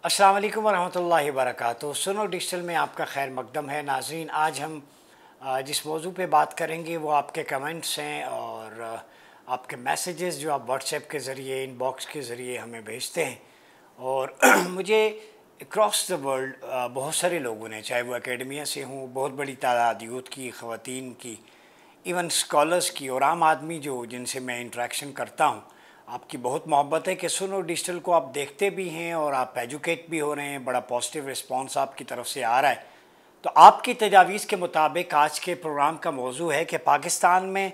अस्सलाम वालेकुम वरहमतुल्लाहि वबरकातुहू। सुनो डिजिटल में आपका खैर मकदम है। नाज़रीन, आज हम जिस मौजू पे बात करेंगे वो आपके कमेंट्स हैं और आपके मैसेजेस जो आप व्हाट्सएप के ज़रिए, इनबॉक्स के ज़रिए हमें भेजते हैं। और मुझे अक्रॉस द वर्ल्ड बहुत सारे लोगों ने, चाहे वो एकेडमिया से हों, बहुत बड़ी तादाद यूथ की, ख़वातीन की, इवन स्कॉलर्स की और आम आदमी जो जिनसे मैं इंटरेक्शन करता हूँ, आपकी बहुत मोहब्बत है कि सुनो डिजिटल को आप देखते भी हैं और आप एजुकेट भी हो रहे हैं। बड़ा पॉजिटिव रिस्पांस आपकी तरफ से आ रहा है। तो आपकी तजावीज़ के मुताबिक आज के प्रोग्राम का मौजू है कि पाकिस्तान में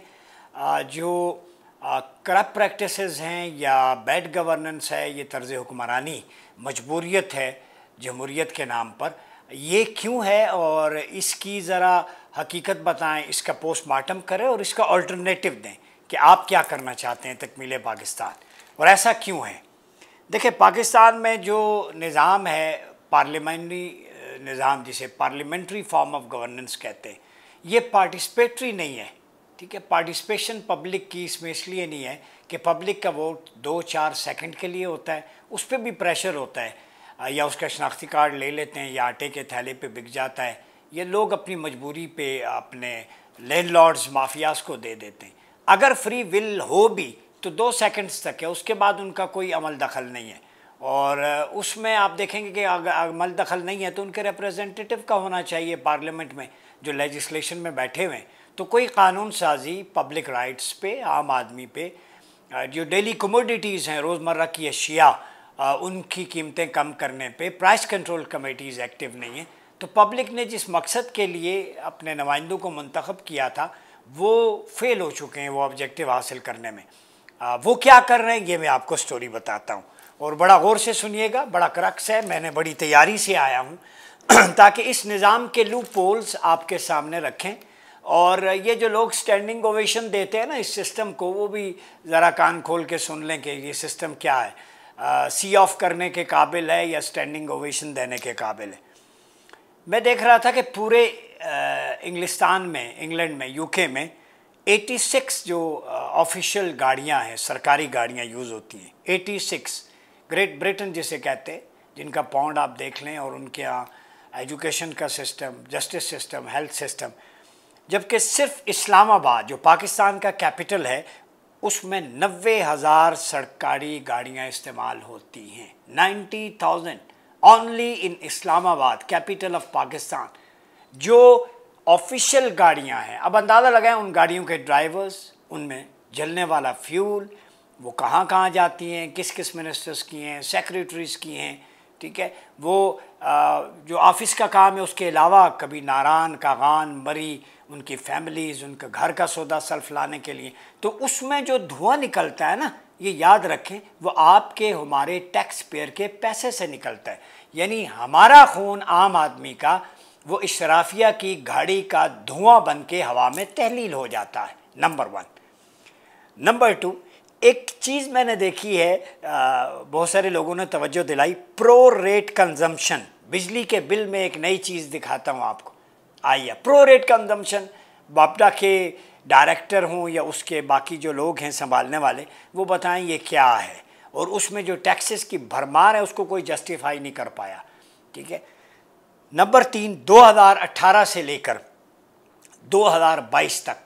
जो करप्ट प्रैक्टिसेस हैं या बैड गवर्नेंस है, ये तर्ज़ हुक्मरानी, मजबूरियत है जमहूरियत के नाम पर, ये क्यों है और इसकी ज़रा हकीकत बताएं, इसका पोस्टमार्टम करें और इसका अल्टरनेटिव दें कि आप क्या करना चाहते हैं तकमील पाकिस्तान, और ऐसा क्यों है। देखिए, पाकिस्तान में जो निज़ाम है, पार्लियामेंट्री निज़ाम, जिसे पार्लियामेंट्री फॉर्म ऑफ गवर्नेंस कहते हैं, ये पार्टिसिपेटरी नहीं है। ठीक है, पार्टिसिपेशन पब्लिक की इसमें इसलिए नहीं है कि पब्लिक का वोट 2-4 सेकंड के लिए होता है, उस पर भी प्रेशर होता है, या उसका शनाख्ती कार्ड ले लेते हैं या आटे के थैले पे बिक जाता है, ये लोग अपनी मजबूरी पे अपने लैंडलॉर्ड्स, माफियाज को दे देते हैं। अगर फ्री विल हो भी तो 2 सेकंड्स तक है, उसके बाद उनका कोई अमल दखल नहीं है। और उसमें आप देखेंगे कि अगर अमल दखल नहीं है तो उनके रिप्रेजेंटेटिव का होना चाहिए पार्लियामेंट में, जो लेजिस्लेशन में बैठे हुए हैं। तो कोई कानून साजी पब्लिक राइट्स पे, आम आदमी पे, जो डेली कमोडिटीज़ हैं, रोज़मर्रा की अशिया, उनकी कीमतें कम करने पे प्राइस कंट्रोल कमेटीज़ एक्टिव नहीं है। तो पब्लिक ने जिस मकसद के लिए अपने नुमाइंदों को मुंतखब किया था वो फेल हो चुके हैं, वो ऑब्जेक्टिव हासिल करने में। वो क्या कर रहे हैं ये मैं आपको स्टोरी बताता हूँ, और बड़ा गौर से सुनिएगा, बड़ा क्रक्स है, मैंने बड़ी तैयारी से आया हूँ ताकि इस निज़ाम के लूप होल्स आपके सामने रखें। और ये जो लोग स्टैंडिंग ओवेशन देते हैं ना इस सिस्टम को, वो भी ज़रा कान खोल के सुन लें कि ये सिस्टम क्या है, सी ऑफ करने के काबिल है या स्टैंडिंग ओवेशन देने के काबिल है। मैं देख रहा था कि पूरे इंग्लिस्तान में, इंग्लैंड में, यूके में 86 जो ऑफिशियल गाड़ियां हैं, सरकारी गाड़ियां यूज़ होती हैं, 86। ग्रेट ब्रिटेन जिसे कहते हैं, जिनका पाउंड आप देख लें, और उनके यहाँ एजुकेशन का system, justice system, health system, जबकि सिर्फ इस्लामाबाद जो पाकिस्तान का कैपिटल है उसमें 90,000 सरकारी गाड़ियाँ इस्तेमाल होती हैं। 90,000 only in Islamabad, capital of Pakistan, जो ऑफिशियल गाड़ियां हैं। अब अंदाज़ा लगाएं उन गाड़ियों के ड्राइवर्स, उनमें जलने वाला फ्यूल, वो कहाँ कहाँ जाती हैं, किस किस मिनिस्टर्स की हैं, सेक्रेटरीज़ की हैं। ठीक है, वो जो ऑफिस का काम है उसके अलावा कभी नारान, कागान, मरी, उनकी फैमिलीज़, उनका घर का सौदा सल्फ लाने के लिए, तो उसमें जो धुआं निकलता है ना, ये याद रखें, वो आपके हमारे टैक्स पेयर के पैसे से निकलता है। यानी हमारा खून, आम आदमी का, वो इशराफिया की गाड़ी का धुआं बन के हवा में तहलील हो जाता है। नंबर 1। नंबर 2, एक चीज़ मैंने देखी है, बहुत सारे लोगों ने तवज्जो दिलाई, प्रो रेट कंजम्पशन। बिजली के बिल में एक नई चीज़ दिखाता हूँ आपको। आइए, प्रो रेट कंजम्पशन, बापडा के डायरेक्टर हों या उसके बाकी जो लोग हैं संभालने वाले, वो बताएं ये क्या है, और उसमें जो टैक्सेस की भरमार है उसको कोई जस्टिफाई नहीं कर पाया। ठीक है। नंबर 3, 2018 से लेकर 2022 तक,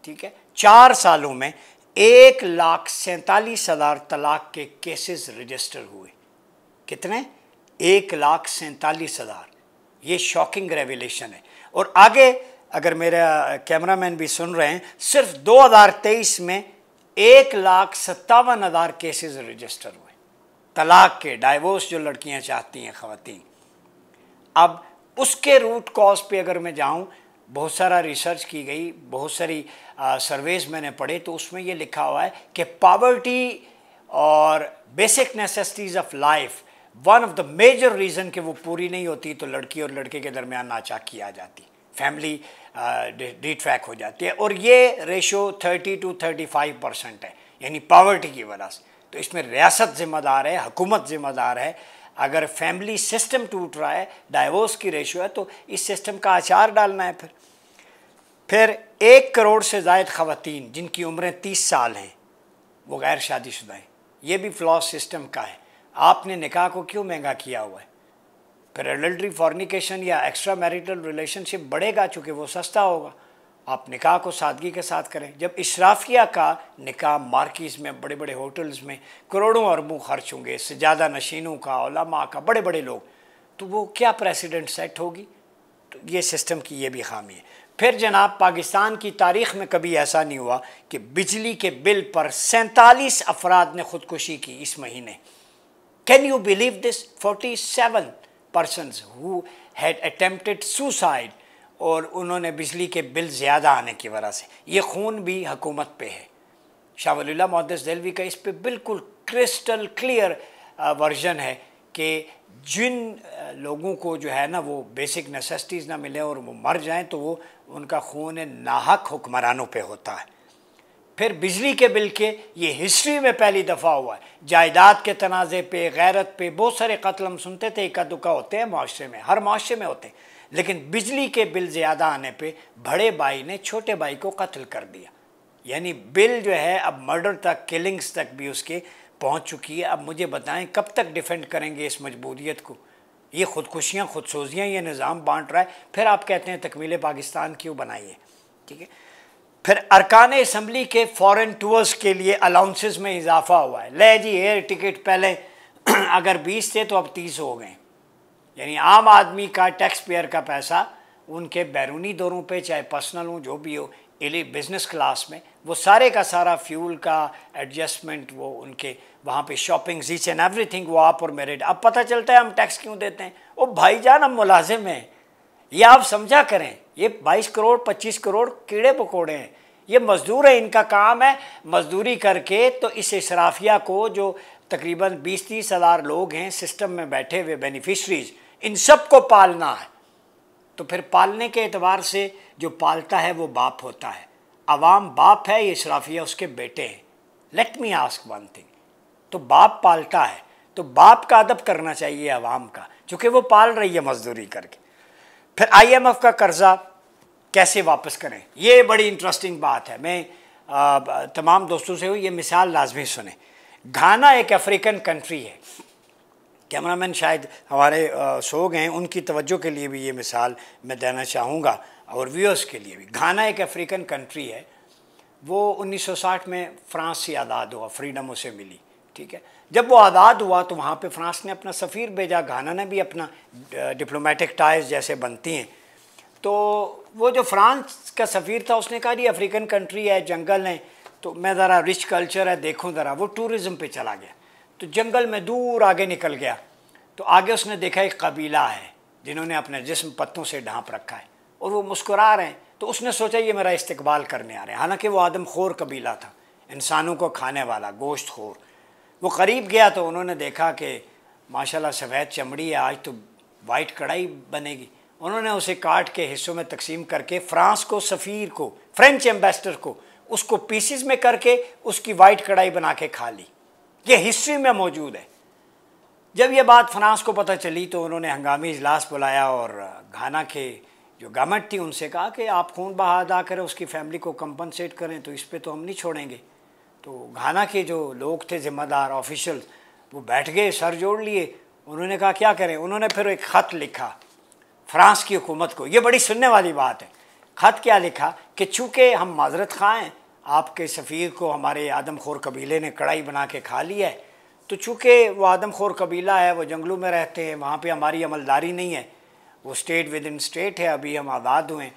ठीक है, 4 सालों में 1,47,000 तलाक के केसेस रजिस्टर हुए। कितने? 1,47,000। ये शॉकिंग रेवलेशन है। और आगे अगर मेरा कैमरामैन भी सुन रहे हैं, सिर्फ 2023 में 1,57,000 केसेस रजिस्टर हुए तलाक के, डाइवोर्स जो लड़कियां चाहती हैं, ख़वातीन। अब उसके रूट कॉज पे अगर मैं जाऊं, बहुत सारा रिसर्च की गई, बहुत सारी सर्वेज मैंने पढ़े, तो उसमें ये लिखा हुआ है कि पॉवर्टी और basic necessities of life, one of the major reason कि वो पूरी नहीं होती तो लड़की और लड़के के दरमियान नाचाकी आ जाती, फैमिली डिट्रैक हो जाती है, और ये रेशो 30 to 35% है, यानी पॉवर्टी की वजह से। तो इसमें रियासत ज़िम्मेदार है, हुकूमत ज़िम्मेदार है। अगर फैमिली सिस्टम टूट रहा है, डाइवोर्स की रेशो है, तो इस सिस्टम का अचार डालना है। फिर 1 करोड़ से ज़ायद ख़वातीन जिनकी उम्रें 30 साल हैं वो गैर शादीशुदा हैं। ये भी फ्लॉ सिस्टम का है। आपने निकाह को क्यों महंगा किया हुआ है? फिर एडल्ट्री, फॉर्निकेशन या एक्स्ट्रा मैरिटल रिलेशनशिप बढ़ेगा चूँकि वो सस्ता होगा। आप निकाह को सादगी के साथ करें। जब इशराफिया का निकाह मार्किज़ में, बड़े बड़े होटल्स में करोड़ों अरबों खर्च होंगे, इससे ज़्यादा नशीनों का, उलमा का, बड़े बड़े लोग, तो वो क्या प्रेसिडेंट सेट होगी? तो ये सिस्टम की ये भी खामी है। फिर जनाब, पाकिस्तान की तारीख़ में कभी ऐसा नहीं हुआ कि बिजली के बिल पर 47 अफराद ने ख़ुदकुशी की इस महीने। Can you believe this? 47 persons who had attempted suicide, और उन्होंने बिजली के बिल ज़्यादा आने की वजह से। ये खून भी हुकूमत पे है। शाह वलीउल्लाह मुहद्दिस देहलवी का इस पे बिल्कुल क्रिस्टल क्लियर वर्जन है कि जिन लोगों को जो है ना वो बेसिक नेसेसिटीज़ ना मिले और वो मर जाएं, तो वो उनका खून नाहक हुक्मरानों पे होता है। फिर बिजली के बिल के ये हिस्ट्री में पहली दफ़ा हुआ है। जायदाद के तनाज़े पे, गैरत पे बहुत सारे कत्ल हम सुनते थे, इक्का दुक्का होते हैं माशरे में, हर माशरे में होते हैं, लेकिन बिजली के बिल ज़्यादा आने पे बड़े भाई ने छोटे भाई को कत्ल कर दिया। यानी बिल जो है अब मर्डर तक, किलिंग्स तक भी उसके पहुंच चुकी है। अब मुझे बताएं कब तक डिफेंड करेंगे इस मजबूरियत को? ये खुदकुशियाँ, खुदसोजियाँ, ये निज़ाम बांट रहा है। फिर आप कहते हैं तकमील पाकिस्तान क्यों बनाइए? ठीक है। फिर अरकान असम्बली के फ़ॉरेन टूर्स के लिए अलाउंसेस में इजाफा हुआ है। ले जी, एयर टिकट पहले अगर 20 थे तो अब 30 हो गए। यानी आम आदमी का, टैक्स पेयर का पैसा उनके बैरूनी दौरों पे, चाहे पर्सनल हो, जो भी हो, बिज़नेस क्लास में, वो सारे का सारा फ्यूल का एडजस्टमेंट, वो उनके वहाँ पे शॉपिंग, ईच एंड एवरीथिंग, वो आप और मेरिट। अब पता चलता है हम टैक्स क्यों देते हैं। ओ भाईजान, हम मुलाजिम हैं, ये आप समझा करें। ये 22 करोड़ 25 करोड़ कीड़े पकोड़े हैं, ये मज़दूर है, इनका काम है मज़दूरी करके। तो इस इशराफिया को, जो तकरीबन 20-30 हज़ार लोग हैं सिस्टम में बैठे हुए बेनिफिशरीज, इन सब को पालना है। तो फिर पालने के एतबार से जो पालता है वो बाप होता है। अवाम बाप है, ये इशराफिया उसके बेटे हैं। Let me ask one thing, तो बाप पालता है तो बाप का अदब करना चाहिए अवाम का, चूँकि वो पाल रही है मजदूरी करके। फिर IMF का कर्जा कैसे वापस करें, ये बड़ी इंटरेस्टिंग बात है। मैं तमाम दोस्तों से ये मिसाल लाजमी सुने। घाना एक अफ्रीकन कंट्री है। कैमरामैन शायद हमारे सो गए हैं, उनकी तवज्जो के लिए भी ये मिसाल मैं देना चाहूँगा और व्यूअर्स के लिए भी। घाना एक अफ्रीकन कंट्री है। वो 1960 में फ्रांस से आज़ाद हुआ, फ्रीडम उसे मिली। ठीक है। जब वो आज़ाद हुआ तो वहाँ पे फ्रांस ने अपना सफ़ीर भेजा, घाना ने भी अपना, डिप्लोमेटिक टाइज जैसे बनती हैं। तो वो जो फ्रांस का सफ़ीर था उसने कहा, ये अफ्रीकन कंट्री है, जंगल है, तो मैं ज़रा रिच कल्चर है देखूँ ज़रा। वो टूरिज़म पे चला गया, तो जंगल में दूर आगे निकल गया, तो आगे उसने देखा एक कबीला है जिन्होंने अपने जिस्म पत्तों से ढांप रखा है और वो मुस्कुरा रहे हैं। तो उसने सोचा ये मेरा इस्तकबाल करने आ रहे हैं। हालांकि वो आदमखोर कबीला था, इंसानों को खाने वाला, गोश्त खोर। वो करीब गया तो उन्होंने देखा कि माशाल्लाह सफ़ेद चमड़ी है, आज तो वाइट कढ़ाई बनेगी। उन्होंने उसे काट के हिस्सों में तकसीम करके फ्रांस को, सफ़ीर को, फ्रेंच एम्बेसडर को, उसको पीसीज में करके उसकी वाइट कढ़ाई बना के खा ली। ये हिस्ट्री में मौजूद है। जब ये बात फ्रांस को पता चली तो उन्होंने हंगामी इजलास बुलाया और घाना के जो गवर्नमेंट थी उनसे कहा कि आप खून बहा अदा करें, उसकी फैमिली को कंपनसेट करें, तो इस पे तो हम नहीं छोड़ेंगे। तो घाना के जो लोग थे, ज़िम्मेदार ऑफिशियल, वो बैठ गए, सर जोड़ लिए। उन्होंने कहा क्या करें। उन्होंने फिर एक ख़त लिखा फ्रांस की हुकूमत को। ये बड़ी सुनने वाली बात है। ख़त क्या लिखा कि चूँकि हम माजरत खां हैं, आपके सफ़ीर को हमारे आदमखोर कबीले ने कढ़ाई बना के खा लिया है, तो चूँकि वो आदमखोर कबीला है, वो जंगलों में रहते हैं, वहाँ पे हमारी अमलदारी नहीं है, वो स्टेट विद इन स्टेट है, अभी हम आज़ाद हुए,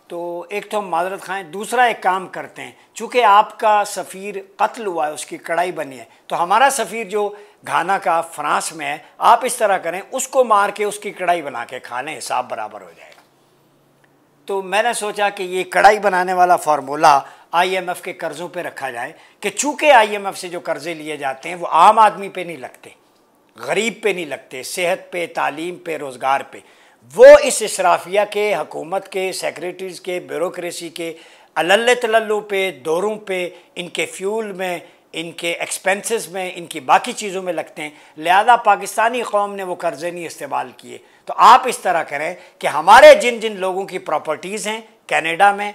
तो एक तो हम माजरत खाएँ, दूसरा एक काम करते हैं, चूँकि आपका सफ़ीर कत्ल हुआ है, उसकी कढ़ाई बनी है, तो हमारा सफ़ीर जो घाना का फ्रांस में है, आप इस तरह करें, उसको मार के उसकी कढ़ाई बना के खा लें, हिसाब बराबर हो जाएगा। तो मैंने सोचा कि ये कढ़ाई बनाने वाला फार्मूला IMF के कर्ज़ों पे रखा जाए कि चूँकि IMF से जो कर्ज़े लिए जाते हैं वो आम आदमी पे नहीं लगते, गरीब पे नहीं लगते, सेहत पे, तालीम पे, रोज़गार पे, वो इस इसराफिया के, हुकूमत के, सेक्रेटरीज़ के, ब्यूरोक्रेसी के अल्ल तल्लु पे, दौरों पे, इनके फ्यूल में, इनके एक्सपेंसेस में, इनकी बाकी चीज़ों में लगते हैं। लिहाजा पाकिस्तानी कौम ने वो कर्ज़े नहीं इस्तेमाल किए। तो आप इस तरह करें कि हमारे जिन जिन लोगों की प्रॉपर्टीज़ हैं, कनाडा में,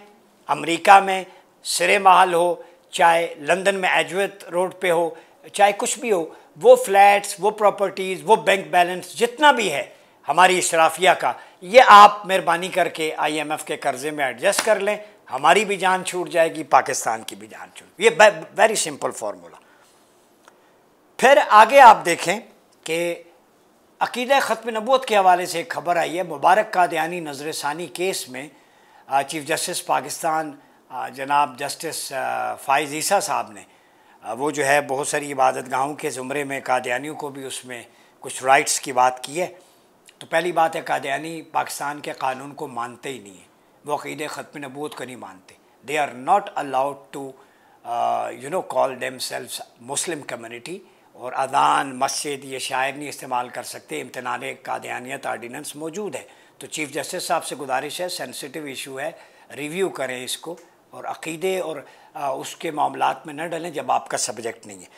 अमेरिका में सिरे महल हो, चाहे लंदन में एजवेथ रोड पे हो, चाहे कुछ भी हो, वो फ्लैट्स, वो प्रॉपर्टीज़, वो बैंक बैलेंस जितना भी है हमारी इशराफिया का, ये आप मेहरबानी करके IMF के कर्जे में एडजस्ट कर लें, हमारी भी जान छूट जाएगी, पाकिस्तान की भी जान छूट। ये वेरी सिंपल फार्मूला। फिर आगे आप देखें कि अकीदा ख़त्म नबूवत के हवाले से एक खबर आई है। मुबारक कादियानी नज़रसानी केस में चीफ जस्टिस पाकिस्तान जनाब जस्टिस फ़ाइज़ ईसा साहब ने वो जो है बहुत सारी इबादत गाहों के ज़ुमरे में कादियानियों को भी उसमें कुछ राइट्स की बात की है। तो पहली बात है, कादियानी पाकिस्तान के कानून को मानते ही नहीं है, वो अक़ीदे ख़त्म नबूवत को नहीं मानते। They are not allowed to call themselves Muslim community, और अज़ान, मस्जिद, ये शायर नहीं इस्तेमाल कर सकते। इम्तनान कादियानियत आर्डिनेंस मौजूद है। तो चीफ़ जस्टिस साहब से गुजारिश है, सेंसिटिव इशू है, रिव्यू करें इसको और अक़ीदे और उसके मामलात में न डलें जब आपका सब्जेक्ट नहीं है।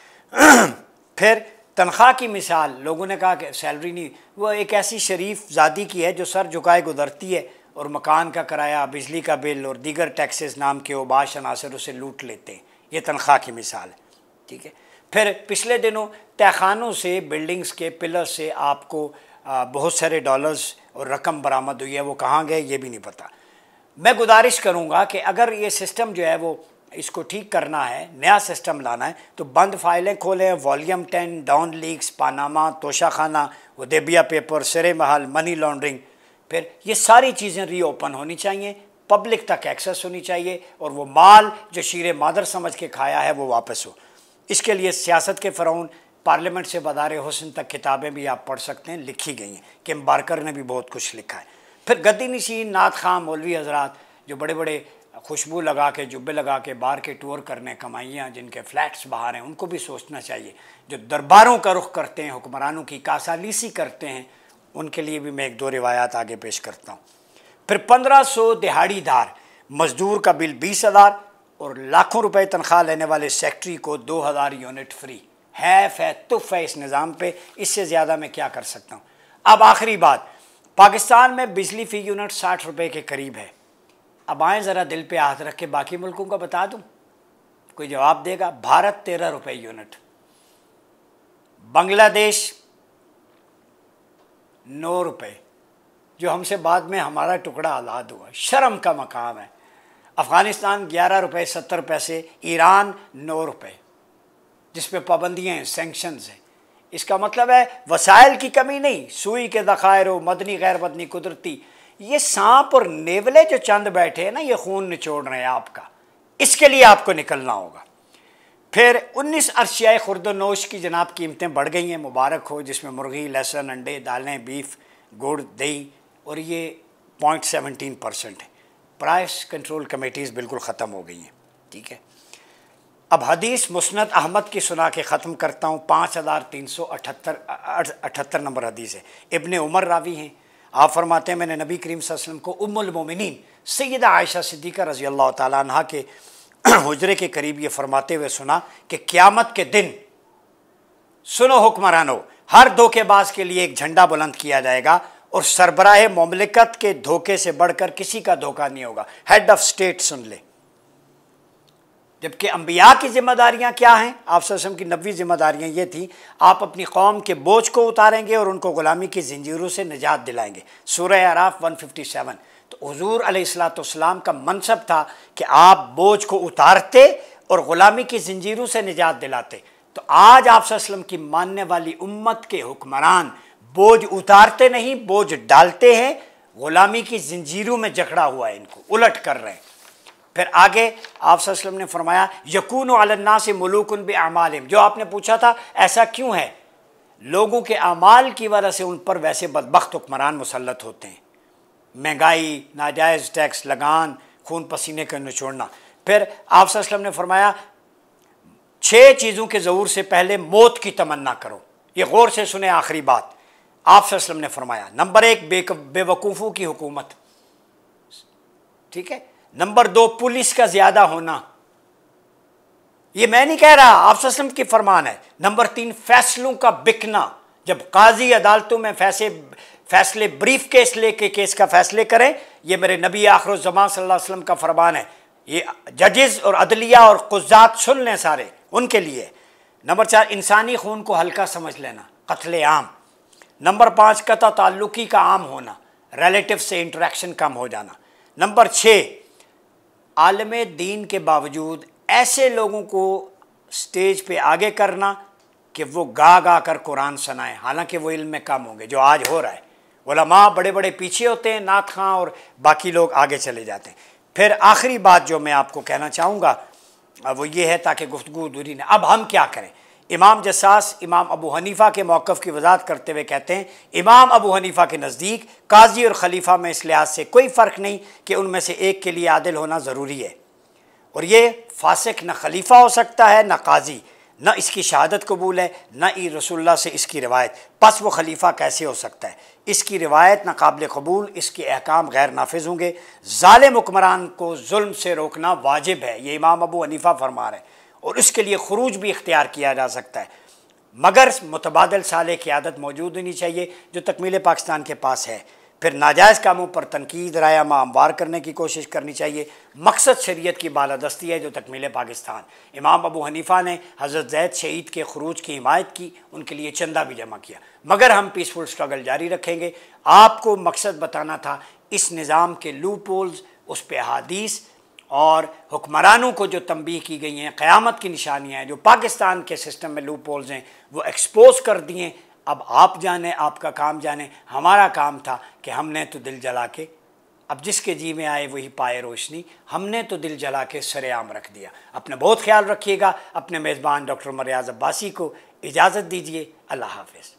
फिर तनख्वाह की मिसाल, लोगों ने कहा कि सैलरी नहीं, वो एक ऐसी शरीफ ज़ादी की है जो सर झुकाए गुजरती है और मकान का किराया, बिजली का बिल और दीगर टैक्सेस नाम के ओबाश अनासर उसे लूट लेते हैं। ये तनख्वाह की मिसाल है, ठीक है। फिर पिछले दिनों तहखानों से, बिल्डिंग्स के पिलर से आपको बहुत सारे डॉलर्स और रकम बरामद हुई है, वो कहाँ गए ये भी नहीं पता। मैं गुजारिश करूँगा कि अगर ये सिस्टम जो है वो इसको ठीक करना है, नया सिस्टम लाना है, तो बंद फाइलें खोलें, volume 10, Dawn leaks, Panama, Toshakhana, Hudaibiya paper, Surrey Mahal, money laundering, फिर ये सारी चीज़ें रीओपन होनी चाहिए, पब्लिक तक एक्सेस होनी चाहिए, और वो माल जो शीर मादर समझ के खाया है वो वापस हो। इसके लिए सियासत के फ़रौन, पार्लियामेंट से बदार हुस्न तक किताबें भी आप पढ़ सकते हैं, लिखी गई हैं। किम बारकर ने भी बहुत कुछ लिखा है। फिर गद्दी नशीन, नात खां, मौलवी हजरात जो बड़े बड़े खुशबू लगा के, जुब्बे लगा के बाहर के टूर करने कमाइयाँ, जिनके फ्लैट्स बाहर हैं, उनको भी सोचना चाहिए। जो दरबारों का रुख करते हैं, हुक्मरानों की कासालीसी करते हैं, उनके लिए भी मैं एक दो रिवायात आगे पेश करता हूँ। फिर 1500 दिहाड़ीदार मजदूर का बिल 20,000 और लाखों रुपए तनख्वाह लेने वाले सेक्रेटरी को 2000 यूनिट फ्री। है तुफ है इस निज़ाम पे, इससे ज़्यादा मैं क्या कर सकता हूँ। अब आखिरी बात, पाकिस्तान में बिजली फ़ी यूनिट 60 रुपये के करीब है। अब आएँ ज़रा दिल पे हाथ रख के बाकी मुल्कों का बता दूँ, कोई जवाब देगा? भारत 13 रुपये यूनिट, बांग्लादेश 9 रुपये, जो हमसे बाद में हमारा टुकड़ा आज़ाद हुआ, शर्म का मकाम है। अफ़गानिस्तान 11 रुपये 70 पैसे, ईरान 9 रुपये, जिस पे पाबंदियाँ हैं, सेंक्शंस हैं। इसका मतलब है वसाइल की कमी नहीं, सुई के ज़खायर, मदनी गैर मदनी कुदरती, ये सांप और नेवले जो चंद बैठे हैं ना, ये खून निचोड़ रहे हैं आपका, इसके लिए आपको निकलना होगा। फिर 19 अर्शियाए खुर्दनोश की जनाब कीमतें बढ़ गई हैं, मुबारक हो, जिसमें मुर्गी, लहसुन, अंडे, दालें, बीफ, गुड़, दही, और ये 0.17% है। प्राइस कंट्रोल कमेटीज़ बिल्कुल ख़त्म हो गई हैं, ठीक है। अब हदीस मुस्नद अहमद की सुना के ख़त्म करता हूँ। 5378 नंबर हदीस है। इब्ने उमर रावी हैं, आप फरमाते हैं मैंने नबी करीम सल्लल्लाहु अलैहि वसल्लम को उम्मुल मोमिनीन सैयदा आयशा सिद्दीक़ा रज़ी अल्लाह ताला अन्हा के हुजरे के करीब ये फरमाते हुए सुना कि क़यामत के दिन, सुनो हुक्मरानों, हर धोखेबाज के लिए एक झंडा बुलंद किया जाएगा और सरबराह मुमलिकत के धोखे से बढ़कर किसी का धोखा नहीं होगा। हेड ऑफ स्टेट सुन ले। जबकि अंबिया की जिम्मेदारियां क्या हैं? आप सल्लल्लाहु अलैहि वसल्लम की नबवी जिम्मेदारियां ये थी, आप अपनी कौम के बोझ को उतारेंगे और उनको गुलामी की जंजीरों से निजात दिलाएंगे। सूरह आराफ 157। तो हुजूर अलैहिस्सलाम का मनसब था कि आप बोझ को उतारते और गुलामी की जंजीरों से निजात दिलाते। तो आज आप सल्लल्लाहु अलैहि वसल्लम की मानने वाली उम्मत के हुक्मरान बोझ उतारते नहीं, बोझ डालते हैं, गुलामी की जंजीरों में जकड़ा हुआ है, इनको उलट कर रहे हैं। फिर आगे आप सल्लल्लाहु अलैहि वसल्लम ने फरमाया यकूनु अलन्नास मुलूकुन बिअमालिहिम, जो आपने पूछा था ऐसा क्यों है, लोगों के अमाल की वजह से उन पर वैसे बदबख्त हुक्मरान मुसल्लत होते हैं। महंगाई, नाजायज़ टैक्स लगान, खून पसीने का निचोड़ना। फिर आप सल्लल्लाहु अलैहि वसल्लम ने फरमाया 6 चीज़ों के ज़हूर से पहले मौत की तमन्ना करो। ये गौर से सुने आखिरी बात। आप सल्लल्लाहु अलैहि वसल्लम ने फरमाया नंबर 1 बेवकूफ़ों की हुकूमत, ठीक है। नंबर 2 पुलिस का ज़्यादा होना, ये मैं नहीं कह रहा, आप सल्लल्लाहु अलैहि वसल्लम की फरमान है। नंबर 3 फैसलों का बिकना, जब काजी अदालतों में फैसले ब्रीफ केस लेके केस का फैसले करें, ये मेरे नबी आखिर ज़मान सल्लल्लाहु अलैहि वसल्लम का फरमान है। ये जजेस और अदलिया और कुज़ात सुन लें सारे, उनके लिए। नंबर 4, इंसानी खून को हल्का समझ लेना, कत्ले आम। नंबर 5, कता ताल्लुकी का आम होना, रिलेटिव से इंटरेक्शन कम हो जाना। नंबर 6, आलम दीन के बावजूद ऐसे लोगों को स्टेज पे आगे करना कि वो गा गा कर कुरान सुनाएं, हालांकि वो इल्म में कम होंगे, जो आज हो रहा है। उलमा बड़े बड़े पीछे होते हैं, नात खां और बाकी लोग आगे चले जाते हैं। फिर आखिरी बात जो मैं आपको कहना चाहूँगा वो ये है, ताकि गुफ्तगू दूरी ने, अब हम क्या करें। इमाम जस्सास इमाम अबू हनीफ़ा के मौक़िफ़ की वजाहत करते हुए कहते हैं, इमाम अबू हनीफ़ा के नज़दीक काजी और खलीफा में इस लिहाज से कोई फ़र्क नहीं कि उनमें से एक के लिए आदिल होना ज़रूरी है, और ये फासिक न खलीफा हो सकता है न काजी, न इसकी शहादत कबूल है, न ई रसूलुल्लाह से इसकी रिवायत, बस वो खलीफा कैसे हो सकता है। इसकी रिवायत न काबिल कबूल, इसके अहकाम गैर नाफिज होंगे। ज़ालिम हुक्मरान को जुल्म से रोकना वाजिब है, ये इमाम अबू हनीफ़ा फरमा रहे हैं, और इसके लिए खुरूज भी इख्तियार किया जा सकता है, मगर मुतबादल साले क़यादत मौजूद होनी चाहिए, जो तकमील पाकिस्तान के पास है। फिर नाजायज़ कामों पर तनकीद रायामा हमवार करने की कोशिश करनी चाहिए। मकसद शरीयत की बालादस्ती है, जो तकमील पाकिस्तान। इमाम अबू हनीफ़ा ने हज़रत ज़ैद शहीद के खुरूज की हिमायत की, उनके लिए चंदा भी जमा किया, मगर हम पीसफुल स्ट्रगल जारी रखेंगे। आपको मकसद बताना था इस निज़ाम के लूप होल्स, उस पर अहादीस और हुक्मरानों को जो तंबीह की गई हैं, क़यामत की निशानियाँ हैं जो पाकिस्तान के सिस्टम में लूप होल्स हैं, वो एक्सपोज कर दिए। अब आप जाने, आपका काम जाने, हमारा काम था कि हमने तो दिल जला के, अब जिसके जी में आए वही पाए रोशनी, हमने तो दिल जला के सरेआम रख दिया। अपना बहुत ख्याल रखिएगा। अपने मेज़बान डॉक्टर मरियाज़ अब्बासी को इजाज़त दीजिए। अल्लाह हाफ़िज़।